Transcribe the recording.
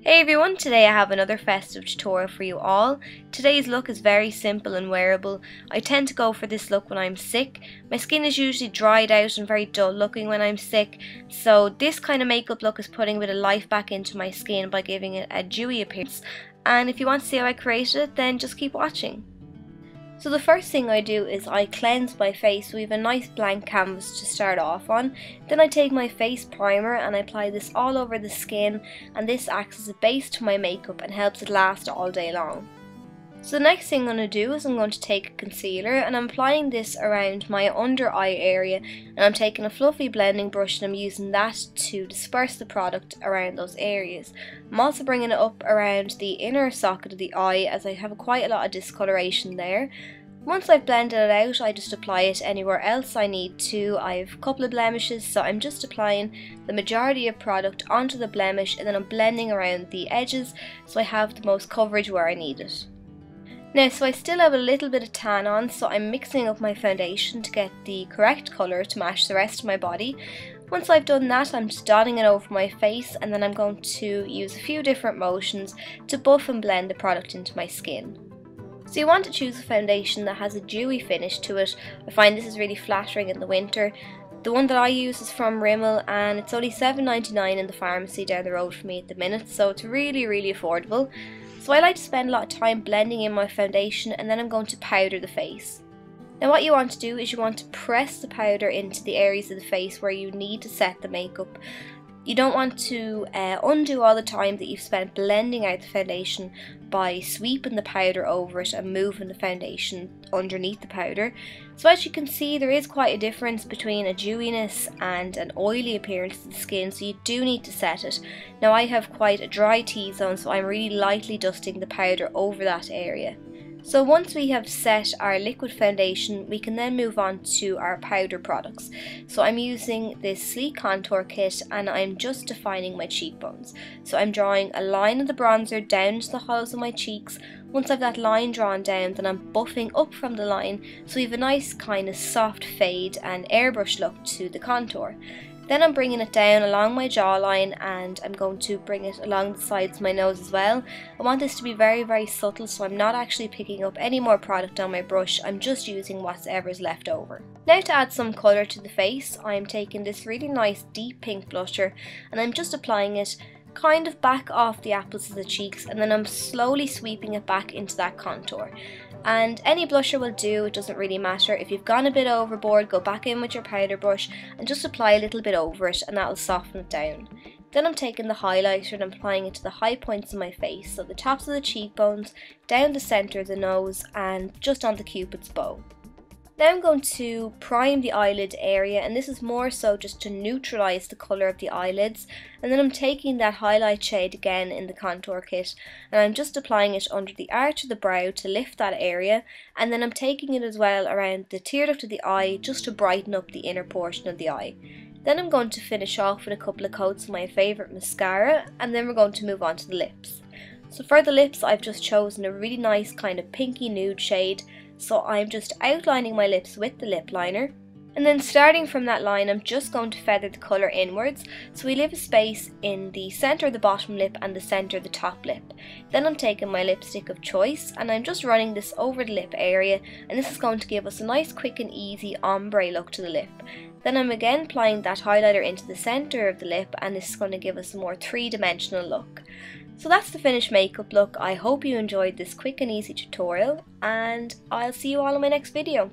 Hey everyone, today I have another festive tutorial for you all. Today's look is very simple and wearable. I tend to go for this look when I'm sick. My skin is usually dried out and very dull looking when I'm sick, so this kind of makeup look is putting a bit of life back into my skin by giving it a dewy appearance. And if you want to see how I created it, then just keep watching. So the first thing I do is I cleanse my face so we have a nice blank canvas to start off on. Then I take my face primer and I apply this all over the skin, and this acts as a base to my makeup and helps it last all day long. So the next thing I'm going to do is I'm going to take a concealer and I'm applying this around my under eye area, and I'm taking a fluffy blending brush and I'm using that to disperse the product around those areas. I'm also bringing it up around the inner socket of the eye as I have quite a lot of discoloration there. Once I've blended it out, I just apply it anywhere else I need to. I have a couple of blemishes, so I'm just applying the majority of product onto the blemish and then I'm blending around the edges so I have the most coverage where I need it. Now, so I still have a little bit of tan on, so I'm mixing up my foundation to get the correct colour to match the rest of my body. Once I've done that, I'm just dotting it over my face, and then I'm going to use a few different motions to buff and blend the product into my skin. So you want to choose a foundation that has a dewy finish to it. I find this is really flattering in the winter. The one that I use is from Rimmel and it's only $7.99 in the pharmacy down the road from me at the minute, so it's really affordable. So I like to spend a lot of time blending in my foundation, and then I'm going to powder the face. Now what you want to do is you want to press the powder into the areas of the face where you need to set the makeup. You don't want to undo all the time that you've spent blending out the foundation by sweeping the powder over it and moving the foundation underneath the powder. So as you can see, there is quite a difference between a dewiness and an oily appearance to the skin, so you do need to set it. Now I have quite a dry T-zone, so I'm really lightly dusting the powder over that area. So once we have set our liquid foundation, we can then move on to our powder products. So I'm using this sleek contour kit and I'm just defining my cheekbones. So I'm drawing a line of the bronzer down to the hollows of my cheeks. Once I've that line drawn down, then I'm buffing up from the line so we have a nice kind of soft fade and airbrush look to the contour. Then I'm bringing it down along my jawline and I'm going to bring it along the sides of my nose as well. I want this to be very subtle, so I'm not actually picking up any more product on my brush, I'm just using whatever's left over. Now to add some colour to the face, I'm taking this really nice deep pink blusher and I'm just applying it kind of back off the apples of the cheeks, and then I'm slowly sweeping it back into that contour. And any blusher will do, it doesn't really matter. If you've gone a bit overboard, go back in with your powder brush and just apply a little bit over it and that'll soften it down. Then I'm taking the highlighter and I'm applying it to the high points of my face, so the tops of the cheekbones, down the centre of the nose and just on the cupid's bow. Now I'm going to prime the eyelid area, and this is more so just to neutralise the colour of the eyelids, and then I'm taking that highlight shade again in the contour kit and I'm just applying it under the arch of the brow to lift that area, and then I'm taking it as well around the tear duct of the eye just to brighten up the inner portion of the eye. Then I'm going to finish off with a couple of coats of my favourite mascara, and then we're going to move on to the lips. So for the lips, I've just chosen a really nice kind of pinky nude shade. So I'm just outlining my lips with the lip liner, and then starting from that line I'm just going to feather the colour inwards so we leave a space in the centre of the bottom lip and the centre of the top lip. Then I'm taking my lipstick of choice and I'm just running this over the lip area, and this is going to give us a nice quick and easy ombre look to the lip. Then I'm again applying that highlighter into the centre of the lip, and this is going to give us a more three-dimensional look. So that's the finished makeup look. I hope you enjoyed this quick and easy tutorial, and I'll see you all in my next video.